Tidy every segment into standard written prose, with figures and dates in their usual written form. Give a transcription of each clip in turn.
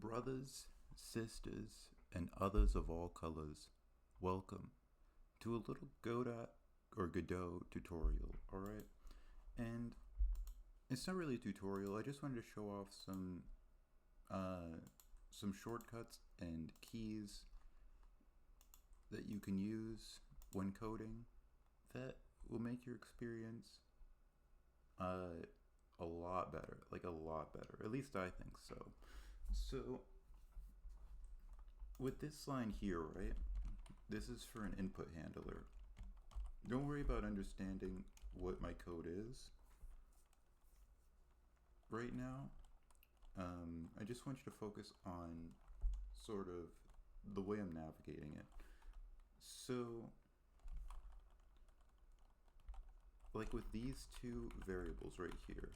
Brothers, sisters, and others of all colors, welcome to a little Godot tutorial, alright? And it's not really a tutorial, I just wanted to show off some shortcuts and keys that you can use when coding that will make your experience a lot better, like a lot better. At least I think so. So with this line here, right, this is for an input handler. Don't worry about understanding what my code is right now. I just want you to focus on sort of the way I'm navigating it. So like with these two variables right here,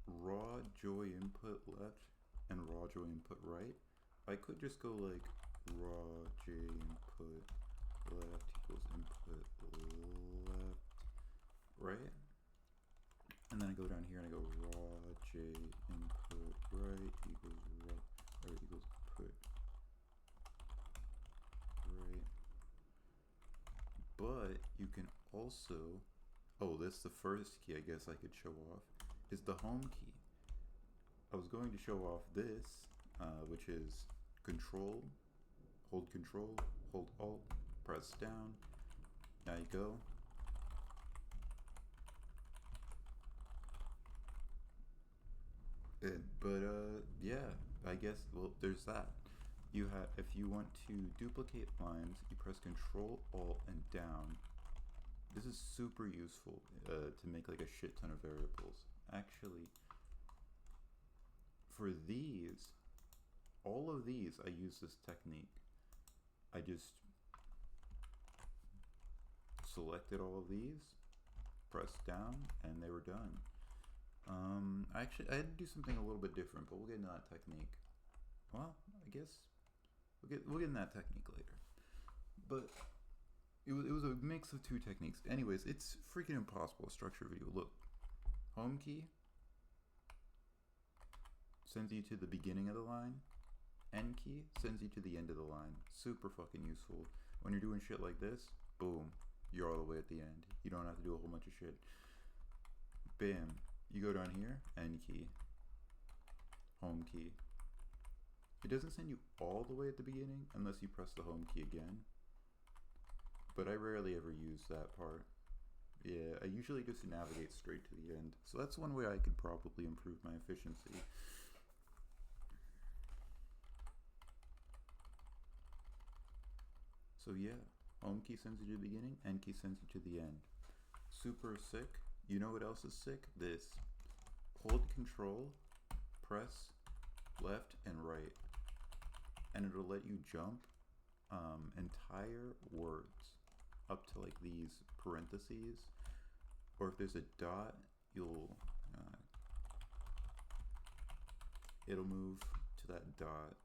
raw joy input left and raw joy input right, I could just go like raw j input left equals input left, right? And then I go down here and I go raw j input right equals right equals put right. But you can also, oh, that's the first key I guess I could show off, is the home key. I was going to show off this, which is control, hold alt, press down, now you go. Yeah, I guess, well, there's that. You have, if you want to duplicate lines, you press control alt and down. This is super useful to make like a shit ton of variables. Actually, for these, all of these, I use this technique. I just selected all of these, pressed down, and they were done. Actually, I had to do something a little bit different, but we'll get into that technique. Well, I guess we'll get in that technique later. But it was a mix of two techniques. Anyways, it's freaking impossible to structure a video. Look, home key sends you to the beginning of the line. End key sends you to the end of the line. Super fucking useful. When you're doing shit like this, boom, you're all the way at the end. You don't have to do a whole bunch of shit. Bam. You go down here, end key, home key. It doesn't send you all the way at the beginning unless you press the home key again. But I rarely ever use that part. Yeah, I usually just navigate straight to the end. So that's one way I could probably improve my efficiency. So yeah, home key sends you to the beginning, end key sends you to the end. Super sick. You know what else is sick? This. Hold control, press left and right, and it'll let you jump entire words up to like these parentheses, or if there's a dot, you'll it'll move to that dot.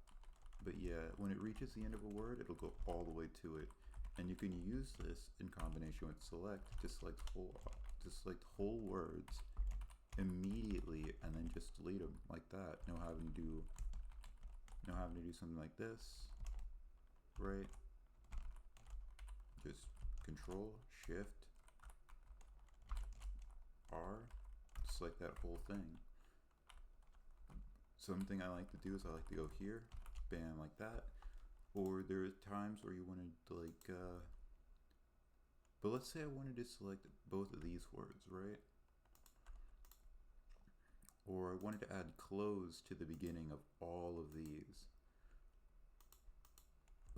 But yeah, when it reaches the end of a word, it'll go all the way to it, and you can use this in combination with select to select whole words immediately, and then just delete them like that. No having to do something like this, right? Just control shift R, select that whole thing. Something I like to do is I like to go here, bam, like that. Or there are times where you want to like but let's say I wanted to select both of these words, right? Or I wanted to add close to the beginning of all of these.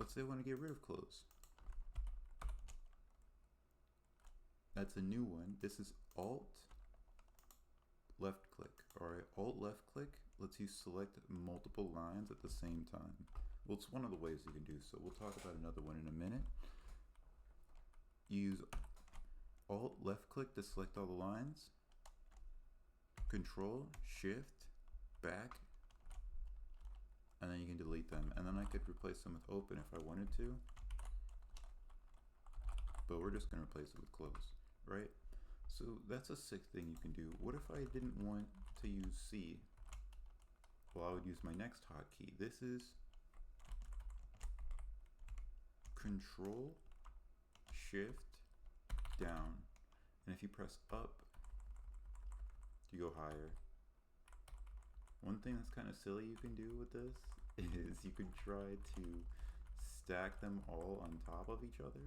Let's say I want to get rid of close. That's a new one. This is alt left click. Alright, alt left click lets you select multiple lines at the same time. Well, it's one of the ways you can do so. We'll talk about another one in a minute. Use alt left click to select all the lines. Control shift back, and then you can delete them, and then I could replace them with open if I wanted to, but we're just going to replace it with close, right? So that's a sick thing you can do. What if I didn't want to use C? well, I would use my next hotkey. This is Control Shift down, and if you press up, you go higher. One thing that's kind of silly you can do with this is you can try to stack them all on top of each other.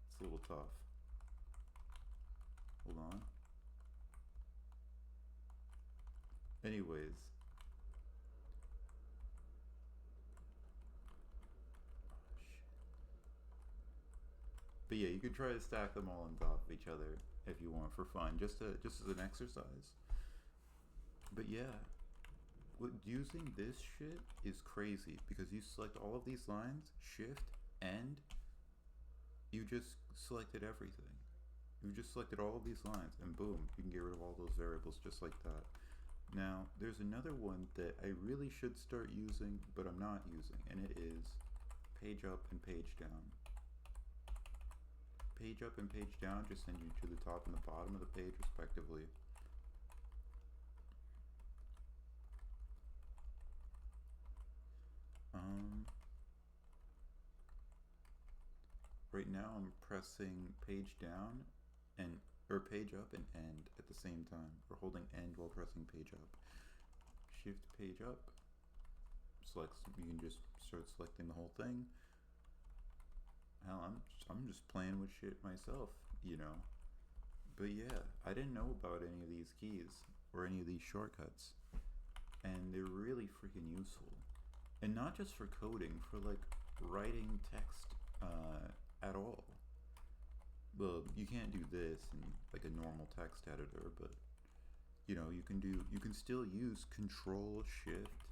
It's a little tough. Hold on. Anyways. But yeah, you could try to stack them all on top of each other if you want for fun, just as an exercise. But yeah, using this shit is crazy because you select all of these lines, shift, and you just selected everything. You just selected all of these lines, and boom, you can get rid of all those variables just like that. Now, there's another one that I really should start using, but I'm not using, and it is page up and page down. Page up and page down just send you to the top and the bottom of the page respectively. Right now I'm pressing page down or page up and end at the same time, or holding end while pressing page up. Shift page up, you can just start selecting the whole thing. Hell, I'm just playing with shit myself, you know. But yeah, I didn't know about any of these keys or any of these shortcuts, and they're really freaking useful. And not just for coding, for like writing text at all. Well, you can't do this in like a normal text editor, but you know, you can still use Control Shift.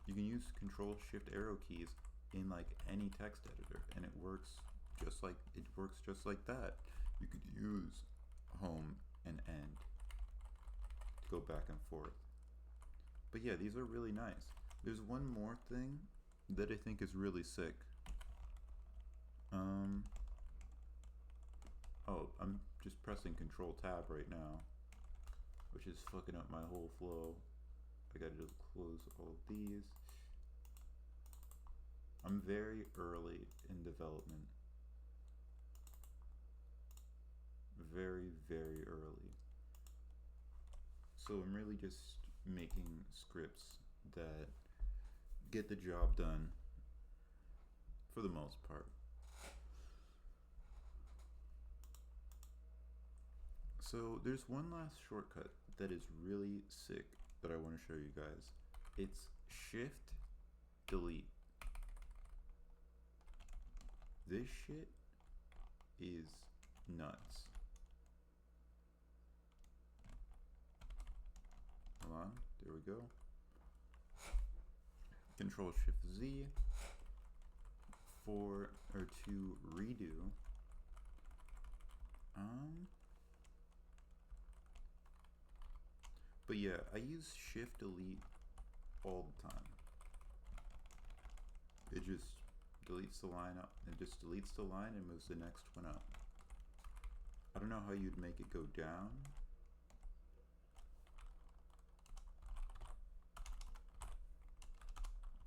You can use Control Shift arrow keys in like any text editor, and it works just like that. You could use home and end to go back and forth. But yeah, these are really nice. There's one more thing that I think is really sick. Oh, I'm just pressing Control Tab right now, which is fucking up my whole flow. I gotta just close all of these. I'm very early in development. Very, very early. So I'm really just making scripts that get the job done for the most part. So there's one last shortcut that is really sick that I want to show you guys. It's Shift Delete. This shit is nuts. Hold on, there we go. Control Shift Z to redo. But yeah, I use Shift Delete all the time. It just deletes the line up. It just deletes the line and moves the next one up. I don't know how you'd make it go down.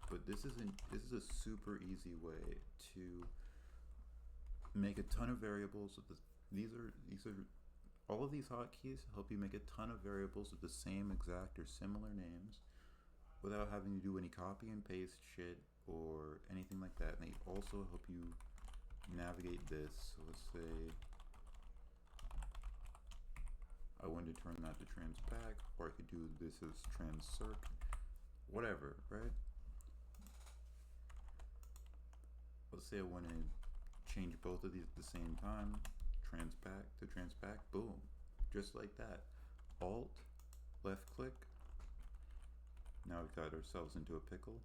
But this is a super easy way to make a ton of variables with this. These are all of these hotkeys help you make a ton of variables with the same exact or similar names without having to do any copy and paste shit or anything like that. And they also help you navigate this. So let's say I wanted to turn that to transpac, or I could do this as transcirc, whatever, right? Let's say I want to change both of these at the same time, transpac to transpac, boom, just like that. Alt, left click. Now we've got ourselves into a pickle.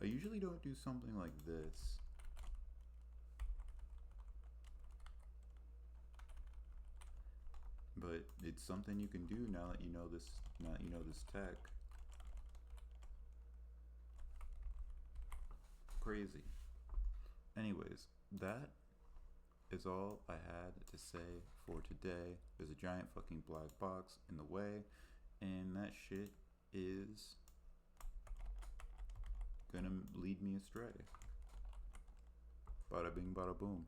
I usually don't do something like this. But it's something you can do now that you know this, tech. Crazy. Anyways, that is all I had to say for today. There's a giant fucking black box in the way, and that shit is gonna lead me astray. Bada bing, bada boom.